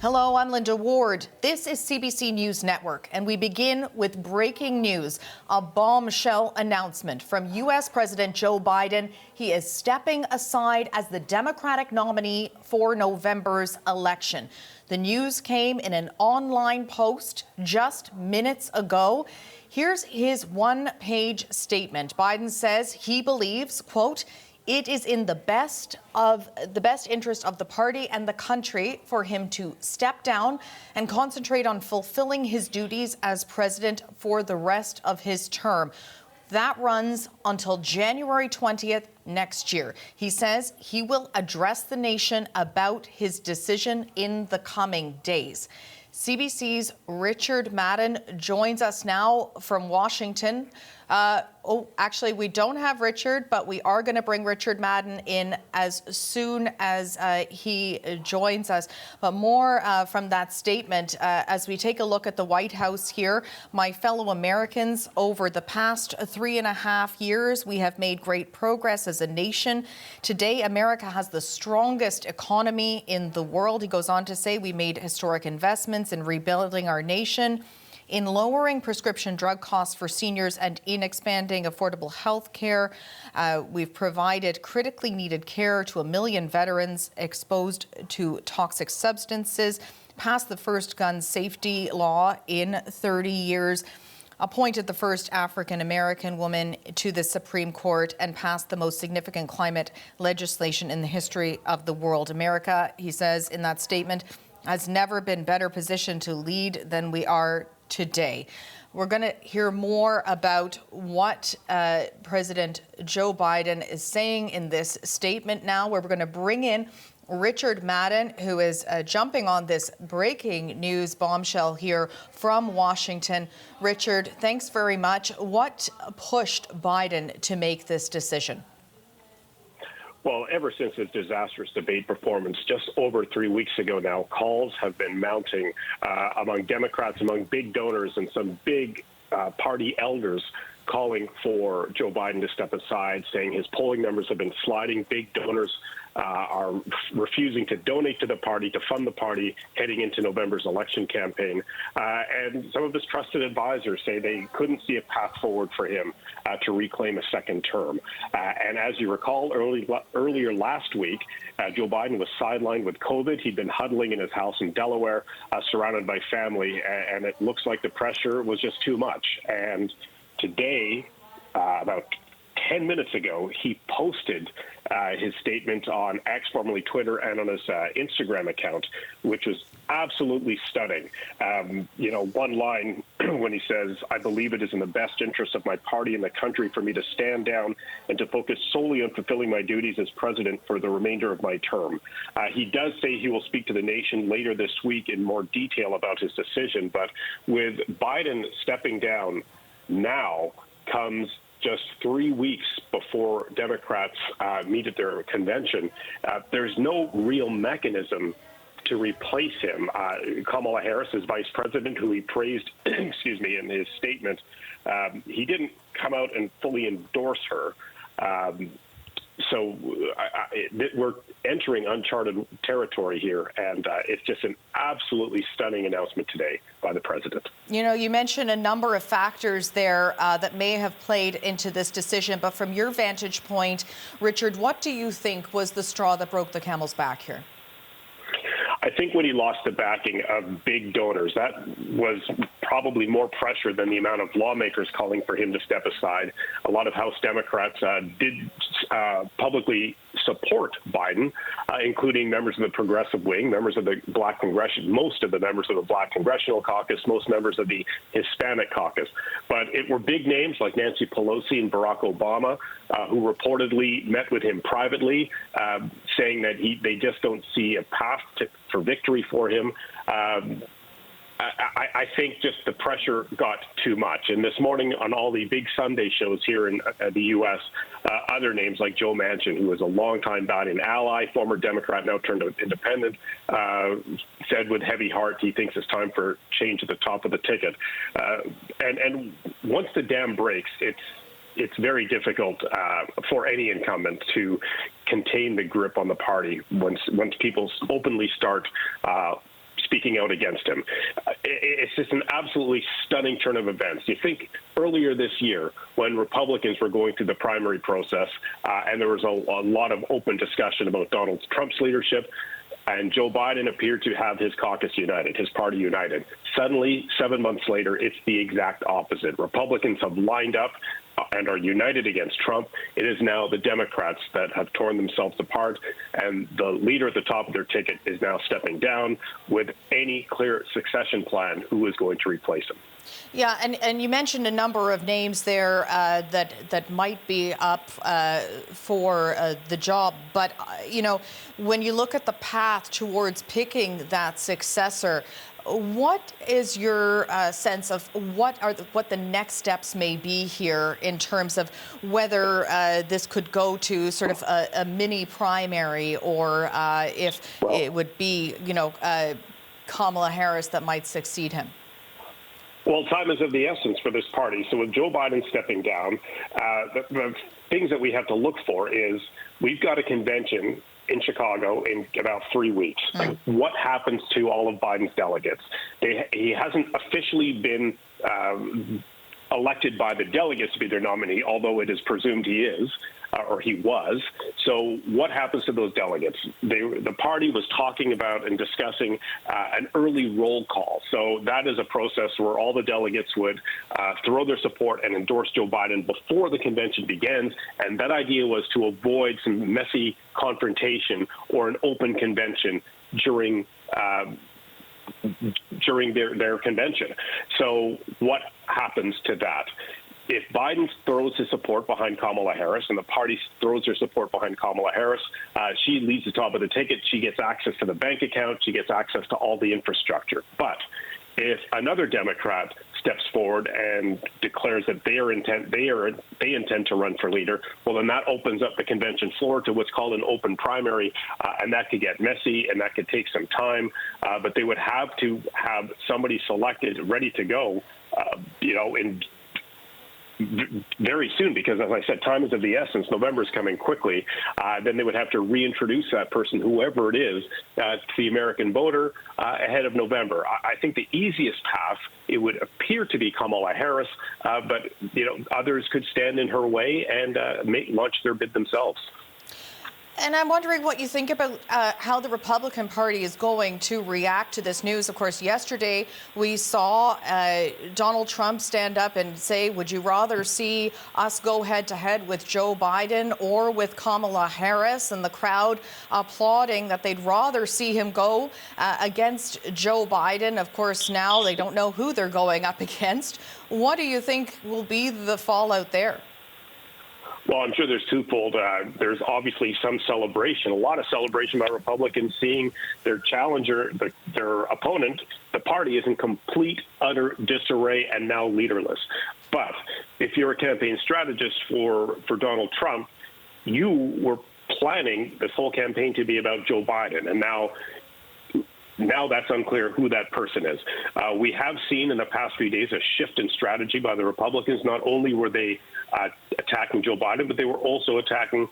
Hello, I'm Linda Ward. This is CBC News Network, and we begin with breaking news, a bombshell announcement from U.S. President Joe Biden. He is stepping aside as the Democratic nominee for November's election. The news came in an online post just minutes ago. Here's his one-page statement. Biden says he believes, quote, "It is in the best interest of the party and the country for him to step down and concentrate on fulfilling his duties as president for the rest of his term." That runs until January 20th next year. He says he will address the nation about his decision in the coming days. CBC's Richard Madden joins us now from Washington. Actually, we don't have Richard, but we are going to bring Richard Madden in as soon as he joins us. But more from that statement, as we take a look at the White House here, my fellow Americans, over the past 3.5 years, we have made great progress as a nation. Today, America has the strongest economy in the world. He goes on to say we made historic investments in rebuilding our nation, in lowering prescription drug costs for seniors, and in expanding affordable health care. We've provided critically needed care to 1 million veterans exposed to toxic substances, passed the first gun safety law in 30 years, appointed the first African-American woman to the Supreme Court, and passed the most significant climate legislation in the history of the world. America, he says in that statement, has never been better positioned to lead than we are today. We're going to hear more about what President Joe Biden is saying in this statement now, where we're going to bring in Richard Madden, who is jumping on this breaking news bombshell here from Washington. Richard, thanks very much. What pushed Biden to make this decision? Well, ever since his disastrous debate performance just over 3 weeks ago now, calls have been mounting among Democrats, among big donors, and some big party elders calling for Joe Biden to step aside, saying his polling numbers have been sliding. Big donors are refusing to donate to the party, to fund the party heading into November's election campaign. And some of his trusted advisors say they couldn't see a path forward for him to reclaim a second term. And as you recall, earlier last week, Joe Biden was sidelined with COVID. He'd been huddling in his house in Delaware, surrounded by family, and it looks like the pressure was just too much. And today, about 10 minutes ago, he posted his statement on X, formerly Twitter, and on his Instagram account, which was absolutely stunning. One line when he says, "I believe it is in the best interest of my party and the country for me to stand down and to focus solely on fulfilling my duties as president for the remainder of my term." He does say he will speak to the nation later this week in more detail about his decision, but with Biden stepping down now comes just 3 weeks before Democrats meet at their convention. There's no real mechanism to replace him. Kamala Harris is vice president, who he praised, in his statement. He didn't come out and fully endorse her. So we're entering uncharted territory here, and it's just an absolutely stunning announcement today by the president. You know, you mentioned a number of factors there that may have played into this decision, but from your vantage point, Richard, what do you think was the straw that broke the camel's back here? I think when he lost the backing of big donors, that was probably more pressure than the amount of lawmakers calling for him to step aside. A lot of House Democrats did publicly support Biden, including members of the progressive wing, members of the most of the members of the Black Congressional Caucus, most members of the Hispanic Caucus. But it were big names like Nancy Pelosi and Barack Obama who reportedly met with him privately, saying that they just don't see a path for victory for him. I think just the pressure got too much. And this morning on all the big Sunday shows here in the U.S., other names like Joe Manchin, who was a longtime Biden ally, former Democrat, now turned independent, said with heavy heart he thinks it's time for change at the top of the ticket. And once the dam breaks, it's very difficult for any incumbent to contain the grip on the party once people openly start speaking out against him. It's just an absolutely stunning turn of events. You think earlier this year when Republicans were going through the primary process and there was a lot of open discussion about Donald Trump's leadership, and Joe Biden appeared to have his caucus united, his party united. Suddenly, 7 months later, it's the exact opposite. Republicans have lined up and are united against Trump. It is now the Democrats that have torn themselves apart, and the leader at the top of their ticket is now stepping down with any clear succession plan who is going to replace him. Yeah, and you mentioned a number of names there that might be up for the job. But, when you look at the path towards picking that successor, what is your sense of what the next steps may be here in terms of whether this could go to sort of a mini primary or if it would be, Kamala Harris that might succeed him? Well, time is of the essence for this party. So with Joe Biden stepping down, the things that we have to look for is we've got a convention in Chicago in about 3 weeks. What happens to all of Biden's delegates? He hasn't officially been elected by the delegates to be their nominee, although it is presumed he is, or he was. So what happens to those delegates? The party was talking about and discussing an early roll call. So that is a process where all the delegates would throw their support and endorse Joe Biden before the convention begins. And that idea was to avoid some messy confrontation or an open convention during their convention. So what happens to that? If Biden throws his support behind Kamala Harris and the party throws their support behind Kamala Harris, she leads the top of the ticket. She gets access to the bank account. She gets access to all the infrastructure. But if another Democrat steps forward and declares that they intend to run for leader, well, then that opens up the convention floor to what's called an open primary, and that could get messy and that could take some time. But they would have to have somebody selected, ready to go, in very soon, because as I said, time is of the essence. November is coming quickly. Then they would have to reintroduce that person, whoever it is, to the American voter ahead of November. I think the easiest path, it would appear to be Kamala Harris, but others could stand in her way and launch their bid themselves. And I'm wondering what you think about how the Republican Party is going to react to this news. Of course, yesterday we saw Donald Trump stand up and say, would you rather see us go head-to-head with Joe Biden or with Kamala Harris? And the crowd applauding that they'd rather see him go against Joe Biden. Of course, now they don't know who they're going up against. What do you think will be the fallout there? Well, I'm sure there's twofold. There's obviously some celebration, a lot of celebration by Republicans seeing their challenger, their opponent, the party is in complete, utter disarray and now leaderless. But if you're a campaign strategist for Donald Trump, you were planning this whole campaign to be about Joe Biden. And now that's unclear who that person is. We have seen in the past few days a shift in strategy by the Republicans. Not only were they attacking Joe Biden, but they were also attacking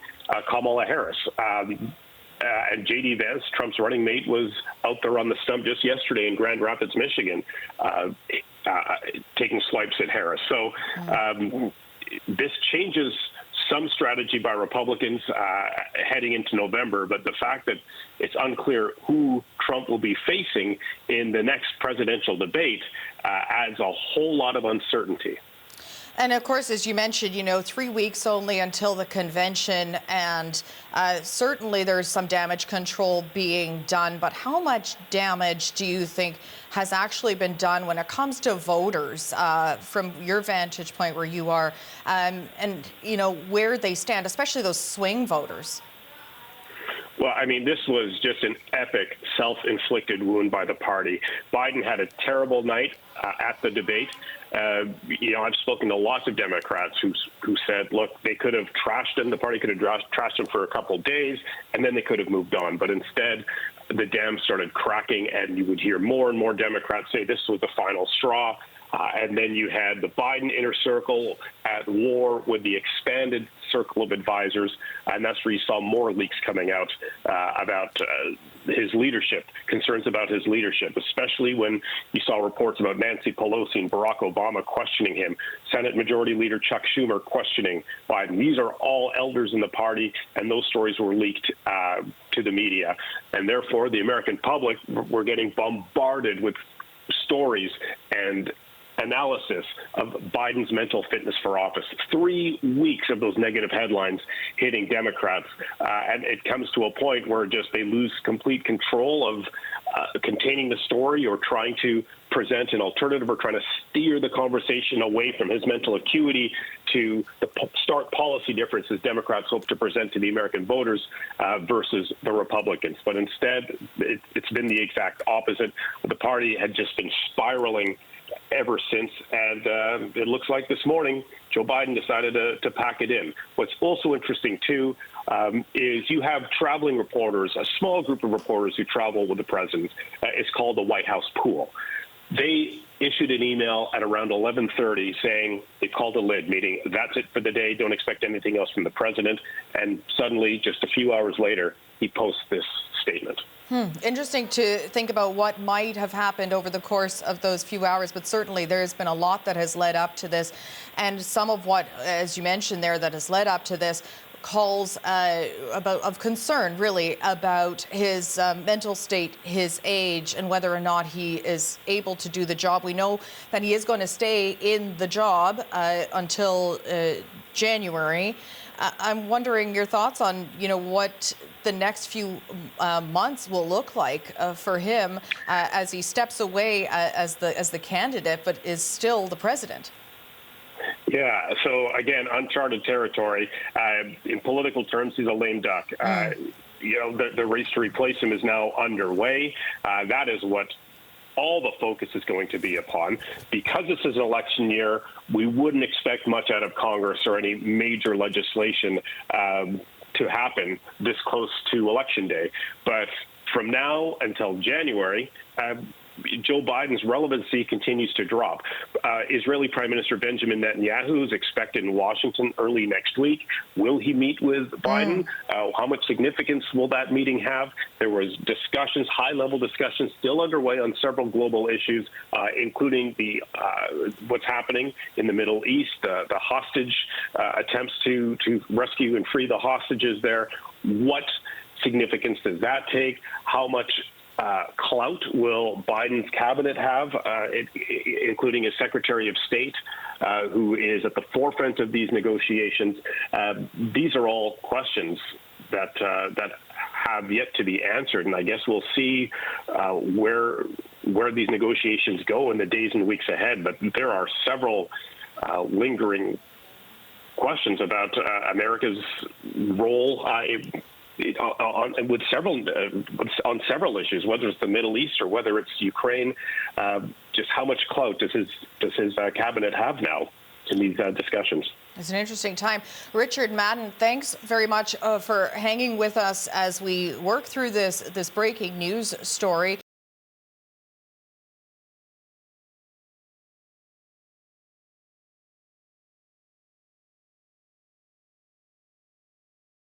Kamala Harris. And J.D. Vance, Trump's running mate, was out there on the stump just yesterday in Grand Rapids, Michigan, taking swipes at Harris. So this changes some strategy by Republicans heading into November, but the fact that it's unclear who Trump will be facing in the next presidential debate adds a whole lot of uncertainty. And of course, as you mentioned, 3 weeks only until the convention, and certainly there's some damage control being done. But how much damage do you think has actually been done when it comes to voters from your vantage point where you are, and where they stand, especially those swing voters? Well, I mean, this was just an epic self-inflicted wound by the party. Biden had a terrible night at the debate. I've spoken to lots of Democrats who said, look, they could have trashed him. The party could have trashed him for a couple of days, and then they could have moved on. But instead, the dam started cracking, and you would hear more and more Democrats say this was the final straw. And then you had the Biden inner circle at war with the expanded circle of advisors, and that's where you saw more leaks coming out about his leadership, concerns about his leadership, especially when you saw reports about Nancy Pelosi and Barack Obama questioning him, Senate Majority Leader Chuck Schumer questioning Biden. These are all elders in the party, and those stories were leaked to the media. And therefore, the American public were getting bombarded with stories and analysis of Biden's mental fitness for office. 3 weeks of those negative headlines hitting Democrats, and it comes to a point where just they lose complete control of containing the story or trying to present an alternative or trying to steer the conversation away from his mental acuity to the stark policy differences Democrats hope to present to the American voters versus the Republicans. But instead, it's been the exact opposite. The party had just been spiraling ever since, and it looks like this morning Joe Biden decided to pack it in. What's also interesting, too, is you have traveling reporters, a small group of reporters who travel with the president. It's called the White House Pool. They issued an email at around 11:30 saying they called a lid, meaning that's it for the day, don't expect anything else from the president. And suddenly, just a few hours later, he posts this statement. Interesting to think about what might have happened over the course of those few hours, but certainly there's been a lot that has led up to this. And some of what, as you mentioned there, that has led up to this calls of concern, really, about his mental state, his age, and whether or not he is able to do the job. We know that he is going to stay in the job until January. I'm wondering your thoughts on, what the next few months will look like for him as he steps away as the candidate, but is still the president. Yeah, so again, uncharted territory. In political terms, he's a lame duck. The race to replace him is now underway. That is what all the focus is going to be upon. Because this is an election year, we wouldn't expect much out of Congress or any major legislation to happen this close to Election Day. But from now until January, Joe Biden's relevancy continues to drop. Israeli Prime Minister Benjamin Netanyahu is expected in Washington early next week. Will he meet with Biden? How much significance will that meeting have? There was discussions, high-level discussions, still underway on several global issues, including what's happening in the Middle East, the hostage attempts to rescue and free the hostages there. What significance does that take? How much clout will Biden's cabinet have, including his Secretary of State, who is at the forefront of these negotiations? These are all questions that have yet to be answered, and I guess we'll see where these negotiations go in the days and weeks ahead. But there are several lingering questions about America's role on several issues, whether it's the Middle East or whether it's Ukraine. Just how much clout does his cabinet have now in these discussions? It's an interesting time. Richard Madden, thanks very much for hanging with us as we work through this breaking news story.